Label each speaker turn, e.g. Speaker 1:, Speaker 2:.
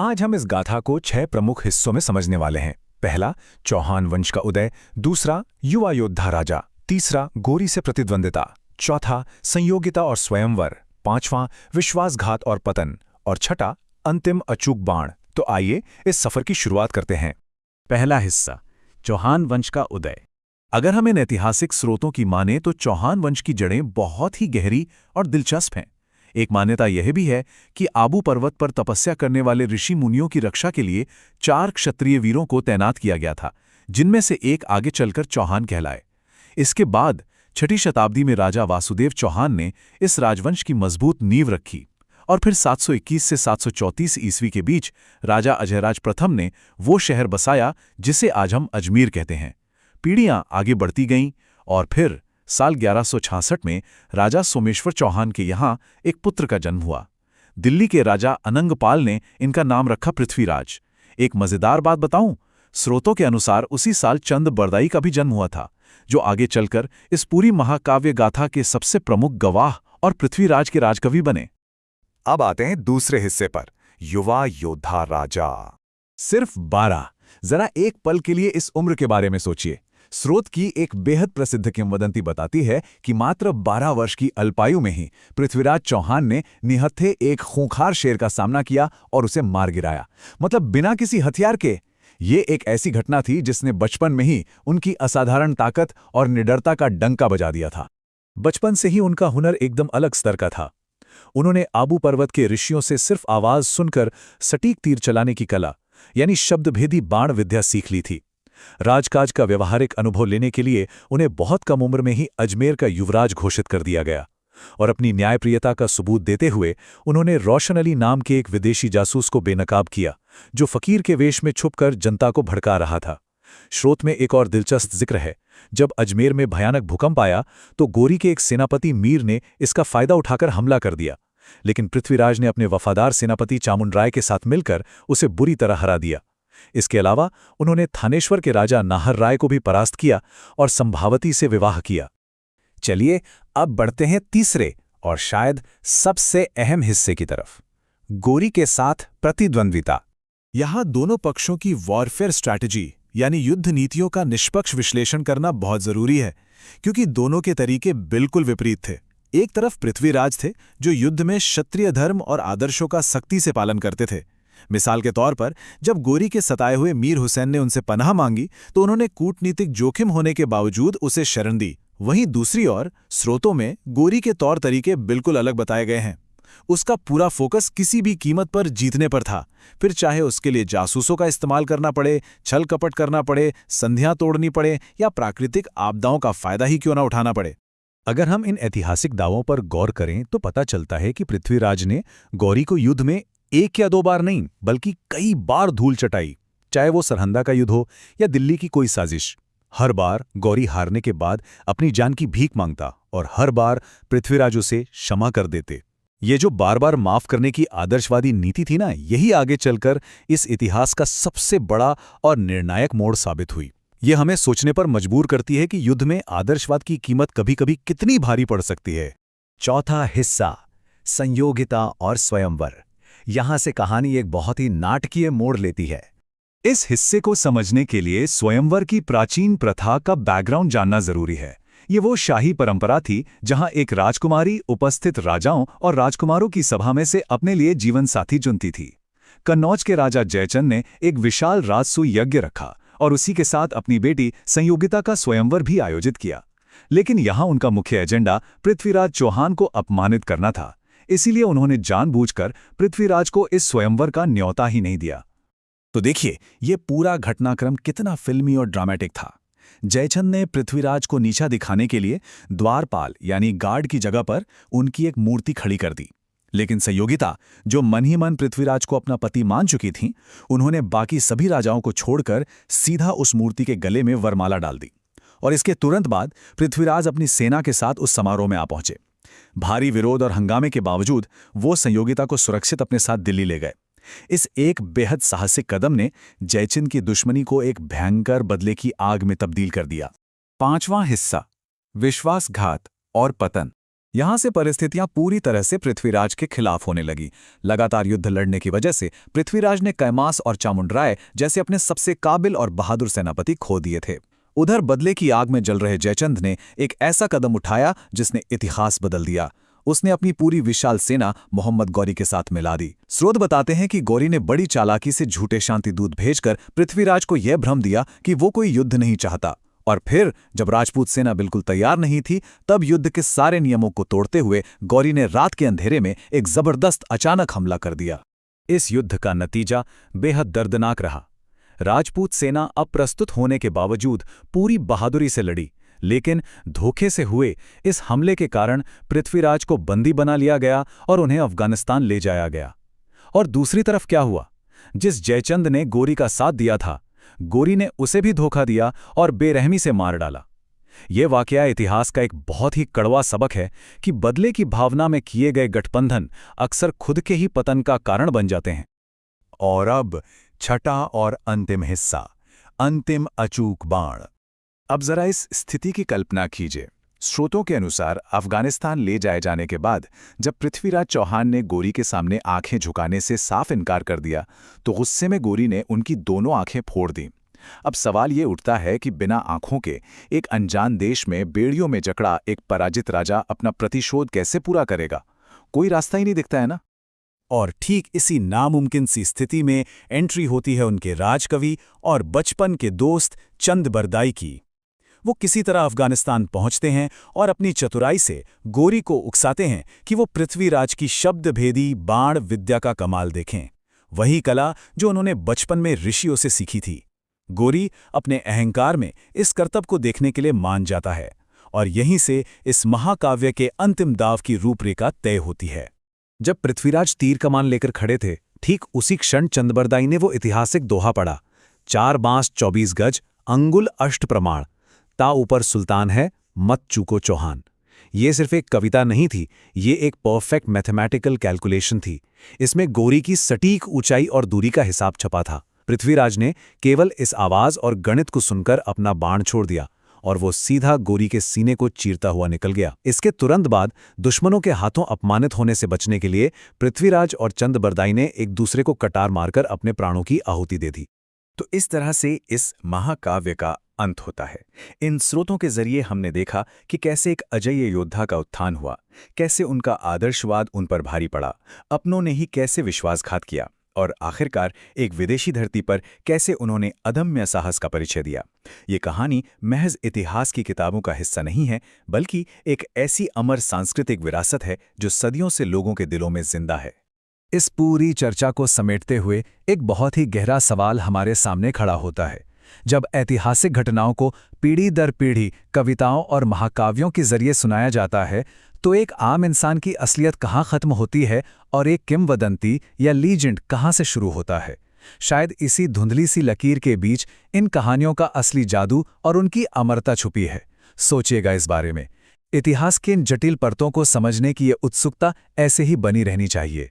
Speaker 1: आज हम इस गाथा को 6 प्रमुख हिस्सों में समझने वाले हैं। पहला, चौहान वंश का उदय। दूसरा, युवा योद्धा राजा। तीसरा, गोरी से प्रतिद्वंदिता। चौथा, संयोगिता और स्वयंवर। पांचवां, विश्वासघात और पतन। और छठा, अंतिम अचूक बाण। तो आइए इस सफर की शुरुआत करते हैं।
Speaker 2: पहला हिस्सा, चौहान वंश का उदय। अगर हम इन ऐतिहासिक स्रोतों की माने तो चौहान वंश की जड़ें बहुत ही गहरी और दिलचस्प हैं। एक मान्यता यह भी है कि आबू पर्वत पर तपस्या करने वाले ऋषि मुनियों की रक्षा के लिए 4 क्षत्रिय वीरों को तैनात किया गया था, जिनमें से एक आगे चलकर चौहान कहलाए। इसके बाद 6ठी शताब्दी में राजा वासुदेव चौहान ने इस राजवंश की मजबूत नींव रखी और फिर 721 से 734 ईस्वी के बीच राजा अजयराज प्रथम ने वो शहर बसाया जिसे आज हम अजमेर कहते हैं। पीढ़ियां आगे बढ़ती गईं और फिर साल 1166 में राजा सोमेश्वर चौहान के यहाँ एक पुत्र का जन्म हुआ। दिल्ली के राजा अनंगपाल ने इनका नाम रखा पृथ्वीराज। एक मजेदार बात बताऊं, स्रोतों के अनुसार उसी साल चंद बरदाई का भी जन्म हुआ था, जो आगे चलकर इस पूरी महाकाव्य गाथा के सबसे प्रमुख गवाह और पृथ्वीराज के राजकवि बने।
Speaker 1: अब आते हैं दूसरे हिस्से पर, युवा योद्धा राजा। सिर्फ 12। जरा एक पल के लिए इस उम्र के बारे में सोचिए। स्रोत की एक बेहद प्रसिद्ध किंवदंती बताती है कि मात्र 12 वर्ष की अल्पायु में ही पृथ्वीराज चौहान ने निहत्थे एक खूंखार शेर का सामना किया और उसे मार गिराया, मतलब बिना किसी हथियार के। ये एक ऐसी घटना थी जिसने बचपन में ही उनकी असाधारण ताकत और निडरता का डंका बजा दिया था। बचपन से ही उनका हुनर एकदम अलग स्तर का था। उन्होंने आबू पर्वत के ऋषियों से सिर्फ आवाज सुनकर सटीक तीर चलाने की कला, यानी शब्दभेदी बाण विद्या सीख ली थी। राजकाज का व्यवहारिक अनुभव लेने के लिए उन्हें बहुत कम उम्र में ही अजमेर का युवराज घोषित कर दिया गया और अपनी न्यायप्रियता का सबूत देते हुए उन्होंने रोशन अली नाम के एक विदेशी जासूस को बेनकाब किया, जो फकीर के वेश में छुपकर जनता को भड़का रहा था। स्रोत में एक और दिलचस्प जिक्र है। जब अजमेर में भयानक भूकंप आया तो गोरी के एक सेनापति मीर ने इसका फायदा उठाकर हमला कर दिया, लेकिन पृथ्वीराज ने अपने वफादार सेनापति चामुंडराय के साथ मिलकर उसे बुरी तरह हरा दिया। इसके अलावा उन्होंने थानेश्वर के राजा नाहर राय को भी परास्त किया और संभावती से विवाह किया। चलिए अब बढ़ते हैं तीसरे और शायद सबसे अहम हिस्से की तरफ, गोरी के साथ प्रतिद्वंद्विता। यहां दोनों पक्षों की वॉरफेयर स्ट्रैटेजी यानी युद्ध नीतियों का निष्पक्ष विश्लेषण करना बहुत जरूरी है, क्योंकि दोनों के तरीके बिल्कुल विपरीत थे। एक तरफ पृथ्वीराज थे, जो युद्ध में क्षत्रिय धर्म और आदर्शों का सख्ती से पालन करते थे। मिसाल के तौर पर जब गोरी के सताए हुए मीर हुसैन ने उनसे पनाह मांगी तो उन्होंने कूटनीतिक जोखिम होने के बावजूद उसे शरण दी। वहीं दूसरी ओर स्रोतों में गोरी के तौर तरीके बिल्कुल अलग बताए गए हैं। उसका पूरा फोकस किसी भी कीमत पर जीतने पर था, फिर चाहे उसके लिए जासूसों का इस्तेमाल करना पड़े, छल कपट करना पड़े, संधियां तोड़नी पड़े या प्राकृतिक आपदाओं का फायदा ही क्यों न उठाना पड़े। अगर हम इन ऐतिहासिक दावों पर गौर करें तो पता चलता है कि पृथ्वीराज ने गौरी को युद्ध में 1 या 2 बार नहीं बल्कि कई बार धूल चटाई, चाहे वो सरहंदा का युद्ध हो या दिल्ली की कोई साजिश। हर बार गौरी हारने के बाद अपनी जान की भीख मांगता और हर बार पृथ्वीराज उसे क्षमा कर देते। ये जो बार बार माफ करने की आदर्शवादी नीति थी ना, यही आगे चलकर इस इतिहास का सबसे बड़ा और निर्णायक मोड़ साबित हुई। ये हमें सोचने पर मजबूर करती है कि युद्ध में आदर्शवाद की कीमत कभी-कभी कितनी भारी पड़ सकती है। चौथा हिस्सा, संयोगिता और स्वयंवर। यहां से कहानी एक बहुत ही नाटकीय मोड़ लेती है। इस हिस्से को समझने के लिए स्वयंवर की प्राचीन प्रथा का बैकग्राउंड जानना जरूरी है। ये वो शाही परंपरा थी जहां एक राजकुमारी उपस्थित राजाओं और राजकुमारों की सभा में से अपने लिए जीवन साथी चुनती थी। कन्नौज के राजा जयचंद ने एक विशाल राजसूय यज्ञ रखा और उसी के साथ अपनी बेटी संयोगिता का स्वयंवर भी आयोजित किया। लेकिन यहां उनका मुख्य एजेंडा पृथ्वीराज चौहान को अपमानित करना था, इसीलिए उन्होंने जानबूझकर पृथ्वीराज को इस स्वयंवर का न्योता ही नहीं दिया। तो देखिए, ये पूरा घटनाक्रम कितना फिल्मी और ड्रामेटिक था। जयचंद ने पृथ्वीराज को नीचा दिखाने के लिए द्वारपाल यानी गार्ड की जगह पर उनकी एक मूर्ति खड़ी कर दी, लेकिन संयोगिता, जो मन ही मन पृथ्वीराज को अपना पति मान चुकी थीं, उन्होंने बाकी सभी राजाओं को छोड़कर सीधा उस मूर्ति के गले में वरमाला डाल दी। और इसके तुरंत बाद पृथ्वीराज अपनी सेना के साथ उस समारोह में आ पहुंचे। भारी विरोध और हंगामे के बावजूद वो संयोगिता को सुरक्षित अपने साथ दिल्ली ले गए। इस एक बेहद साहसिक कदम ने जयचंद की दुश्मनी को एक भयंकर बदले की आग में तब्दील कर दिया। पांचवां हिस्सा, विश्वासघात और पतन। यहां से परिस्थितियां पूरी तरह से पृथ्वीराज के खिलाफ होने लगी। लगातार युद्ध लड़ने की वजह से पृथ्वीराज ने कैमास और चामुंडराय जैसे अपने सबसे काबिल और बहादुर सेनापति खो दिए थे। उधर बदले की आग में जल रहे जयचंद ने एक ऐसा कदम उठाया जिसने इतिहास बदल दिया। उसने अपनी पूरी विशाल सेना मोहम्मद गौरी के साथ मिला दी। स्रोत बताते हैं कि गौरी ने बड़ी चालाकी से झूठे शांति दूत भेजकर पृथ्वीराज को यह भ्रम दिया कि वो कोई युद्ध नहीं चाहता, और फिर जब राजपूत सेना बिल्कुल तैयार नहीं थी, तब युद्ध के सारे नियमों को तोड़ते हुए गौरी ने रात के अंधेरे में एक जबरदस्त अचानक हमला कर दिया।
Speaker 2: इस युद्ध का नतीजा बेहद दर्दनाक रहा। राजपूत सेना अप्रस्तुत होने के बावजूद पूरी बहादुरी से लड़ी, लेकिन धोखे से हुए इस हमले के कारण पृथ्वीराज को बंदी बना लिया गया और उन्हें अफगानिस्तान ले जाया गया। और दूसरी तरफ क्या हुआ? जिस जयचंद ने गौरी का साथ दिया था, गौरी ने उसे भी धोखा दिया और बेरहमी से मार डाला। यह वाकया इतिहास का एक बहुत ही कड़वा सबक है कि बदले की भावना में किए गए गठबंधन अक्सर खुद के ही पतन का कारण बन जाते हैं।
Speaker 1: और अब छठा और अंतिम हिस्सा, अंतिम अचूक बाण। अब जरा इस स्थिति की कल्पना कीजिए। स्रोतों के अनुसार अफगानिस्तान ले जाए जाने के बाद जब पृथ्वीराज चौहान ने गौरी के सामने आंखें झुकाने से साफ इनकार कर दिया, तो गुस्से में गौरी ने उनकी दोनों आंखें फोड़ दीं। अब सवाल ये उठता है कि बिना आंखों के एक अनजान देश में बेड़ियों में जकड़ा एक पराजित राजा अपना प्रतिशोध कैसे पूरा करेगा? कोई रास्ता ही नहीं दिखता है ना।
Speaker 2: और ठीक इसी नामुमकिन सी स्थिति में एंट्री होती है उनके राजकवि और बचपन के दोस्त चंद बरदाई की। वो किसी तरह अफगानिस्तान पहुंचते हैं और अपनी चतुराई से गौरी को उकसाते हैं कि वो पृथ्वीराज की शब्दभेदी बाण विद्या का कमाल देखें, वही कला जो उन्होंने बचपन में ऋषियों से सीखी थी। गौरी अपने अहंकार में इस करतब को देखने के लिए मान जाता है और यहीं से इस महाकाव्य के अंतिम दाव की रूपरेखा तय होती है।
Speaker 1: जब पृथ्वीराज तीर कमान लेकर खड़े थे, ठीक उसी क्षण चंदबरदाई ने वो ऐतिहासिक दोहा पढ़ा, 4 बांस 24 गज, अंगुल अष्ट प्रमाण, ता ऊपर सुल्तान है, मत चूको चौहान। ये सिर्फ एक कविता नहीं थी, ये एक परफेक्ट मैथमेटिकल कैलकुलेशन थी। इसमें गौरी की सटीक ऊंचाई और दूरी का हिसाब छपा था। पृथ्वीराज ने केवल इस आवाज और गणित को सुनकर अपना बाण छोड़ दिया और वो सीधा गौरी के सीने को चीरता हुआ निकल गया। इसके तुरंत बाद दुश्मनों के हाथों अपमानित होने से बचने के लिए पृथ्वीराज और चंदबरदाई ने एक दूसरे को कटार मारकर अपने प्राणों की आहुति दे दी। तो इस तरह से इस महाकाव्य का अंत होता है। इन स्रोतों के जरिए हमने देखा कि कैसे एक अजेय योद्धा का उत्थान हुआ, कैसे उनका आदर्शवाद उन पर भारी पड़ा, अपनों ने ही कैसे विश्वासघात किया और आखिरकार एक विदेशी धरती पर कैसे उन्होंने अदम्य साहस का परिचय दिया। ये कहानी महज इतिहास की किताबों का हिस्सा नहीं है, बल्कि एक ऐसी अमर सांस्कृतिक विरासत है जो सदियों से लोगों के दिलों में जिंदा है। इस पूरी चर्चा को समेटते हुए एक बहुत ही गहरा सवाल हमारे सामने खड़ा होता है। जब ऐतिहासिक घटनाओं को पीढ़ी दर पीढ़ी कविताओं और महाकाव्यों के जरिए सुनाया जाता है, तो एक आम इंसान की असलियत कहाँ खत्म होती है और एक किंवदंती या लीजेंड कहाँ से शुरू होता है? शायद इसी धुंधली सी लकीर के बीच इन कहानियों का असली जादू और उनकी अमरता छुपी है। सोचिएगा इस बारे में। इतिहास के इन जटिल परतों को समझने की ये उत्सुकता ऐसे ही बनी रहनी चाहिए।